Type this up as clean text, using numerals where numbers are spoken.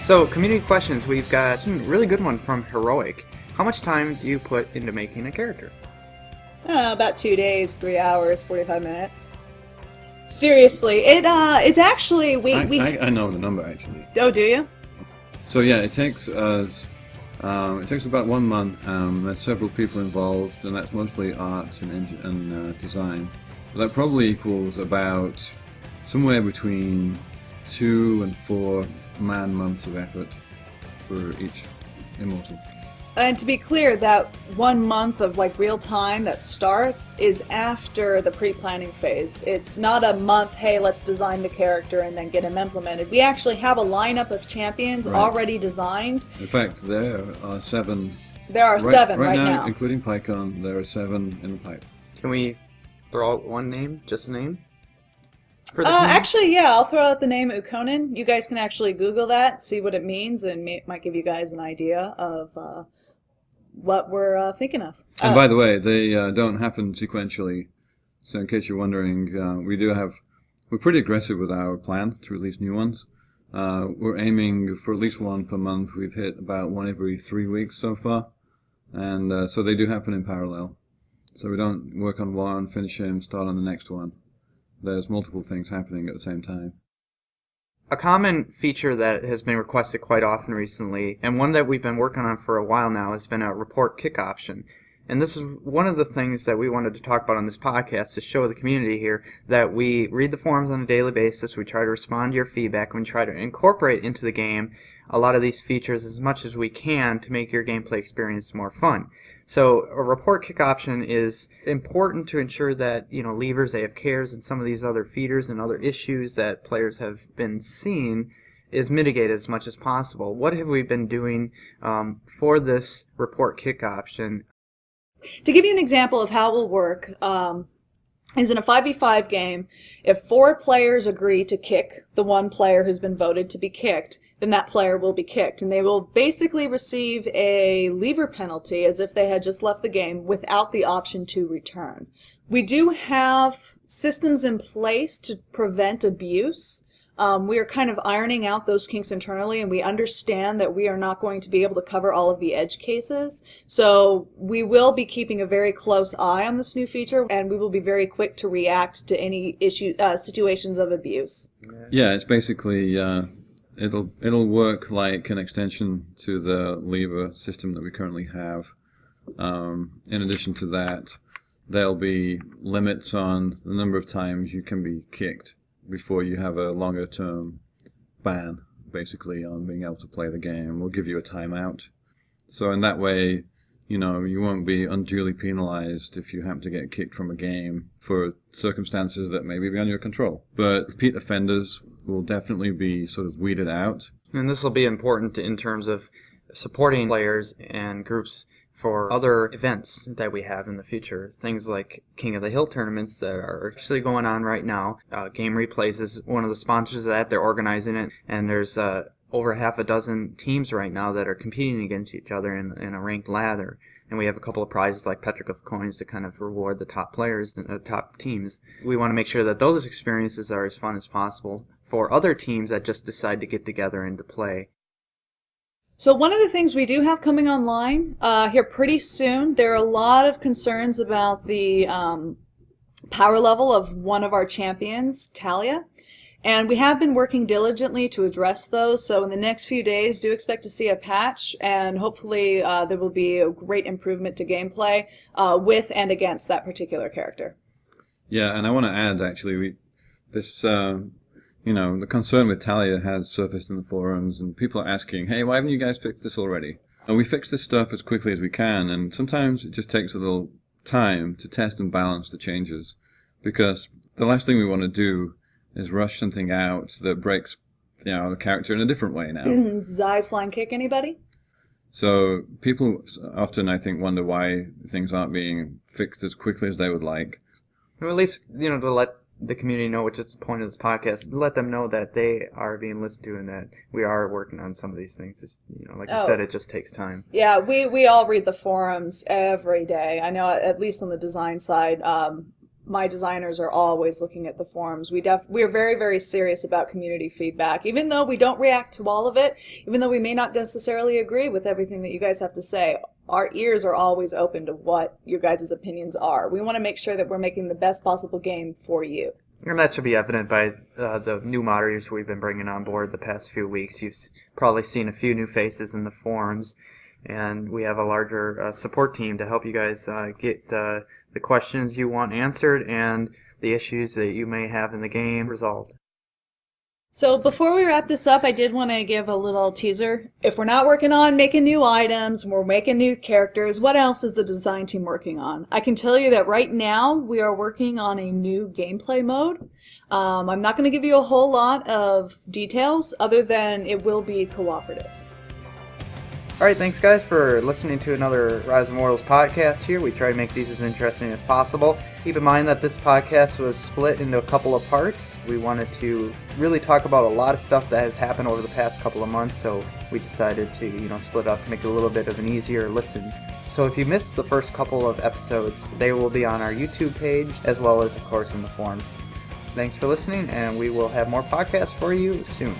So, community questions. We've got a really good one from Heroic. How much time do you put into making a character? I don't know, about 2 days, 3 hours, 45 minutes. Seriously, it's actually I know the number actually. Oh, do you? So yeah, it takes us. It takes about 1 month. There's several people involved, and that's mostly art and design. So that probably equals about somewhere between 2 and 4 man-months of effort for each Immortal. And to be clear, that 1 month of real time that starts is after the pre-planning phase. It's not a month, hey, let's design the character and then get him implemented. We actually have a lineup of champions already designed. In fact, there are 7. There are 7 right now. Including Pycon, there are 7 in the pipe. Can we throw out one name? Just a name? Actually, yeah, I'll throw out the name Ukonin. You guys can actually Google that, see what it means, and it might give you guys an idea of what we're thinking of. And by the way, they don't happen sequentially. So in case you're wondering, we're pretty aggressive with our plan to release new ones. We're aiming for at least 1 per month. We've hit about 1 every 3 weeks so far. And so they do happen in parallel. So we don't work on one, finish him, start on the next one. There's multiple things happening at the same time. A common feature that has been requested quite often recently, and one that we've been working on for a while now, has been a report kick option. And this is one of the things that we wanted to talk about on this podcast, to show the community here that we read the forums on a daily basis, we try to respond to your feedback, and we try to incorporate into the game a lot of these features as much as we can to make your gameplay experience more fun. So a report kick option is important to ensure that, levers, AFKs, and some of these other feeders and other issues that players have been seeing is mitigated as much as possible. What have we been doing for this report kick option? To give you an example of how it will work, is in a 5v5 game, if 4 players agree to kick the one player who's been voted to be kicked, then that player will be kicked, and they will basically receive a lever penalty as if they had just left the game without the option to return. We do have systems in place to prevent abuse. We are kind of ironing out those kinks internally, and we understand that we are not going to be able to cover all of the edge cases. So we will be keeping a very close eye on this new feature, and we will be very quick to react to any situations of abuse. Yeah, it's basically it'll work like an extension to the lever system that we currently have. In addition to that, there'll be limits on the number of times you can be kicked before you have a longer term ban, basically, on being able to play the game. We'll give you a timeout. So in that way, you won't be unduly penalized if you happen to get kicked from a game for circumstances that may be beyond your control. But repeat offenders will definitely be sort of weeded out. And this will be important in terms of supporting players and groups for other events that we have in the future. Things like King of the Hill tournaments that are actually going on right now. Game Replays is one of the sponsors of that. They're organizing it, and there's over half a dozen teams right now that are competing against each other in a ranked ladder. And we have a couple of prizes like Petrick of coins to kind of reward the top players and the top teams. We want to make sure that those experiences are as fun as possible for other teams that just decide to get together and to play. So one of the things we do have coming online here pretty soon, there are a lot of concerns about the power level of one of our champions, Talia. And we have been working diligently to address those, so in the next few days do expect to see a patch, and hopefully there will be a great improvement to gameplay with and against that particular character. Yeah, and I want to add, actually, the concern with Talia has surfaced in the forums, and people are asking, hey, why haven't you guys fixed this already? And we fix this stuff as quickly as we can, and sometimes it just takes a little time to test and balance the changes, because the last thing we want to do is rush something out that breaks, the character in a different way now. Zai's flying kick, anybody? So people often, I think, wonder why things aren't being fixed as quickly as they would like. Or at least, to let the community know, which is the point of this podcast, let them know that they are being listened to and that we are working on some of these things. It's, like you said, it just takes time. Yeah, we all read the forums every day. I know, at least on the design side, my designers are always looking at the forums. We are very, very serious about community feedback. Even though we don't react to all of it, even though we may not necessarily agree with everything that you guys have to say, our ears are always open to what your guys' opinions are. We want to make sure that we're making the best possible game for you. And that should be evident by the new moderators we've been bringing on board the past few weeks. You've probably seen a few new faces in the forums, and we have a larger support team to help you guys get the questions you want answered and the issues that you may have in the game resolved. So before we wrap this up, I did want to give a little teaser. If we're not working on making new items, we're making new characters, what else is the design team working on? I can tell you that right now we are working on a new gameplay mode. I'm not going to give you a whole lot of details other than it will be cooperative. Alright, thanks guys for listening to another Rise of Immortals podcast here. We try to make these as interesting as possible. Keep in mind that this podcast was split into a couple of parts. We wanted to really talk about a lot of stuff that has happened over the past couple of months, so we decided to, split up to make it a little bit of an easier listen. So if you missed the first couple of episodes, they will be on our YouTube page, as well as, of course, in the forums. Thanks for listening, and we will have more podcasts for you soon.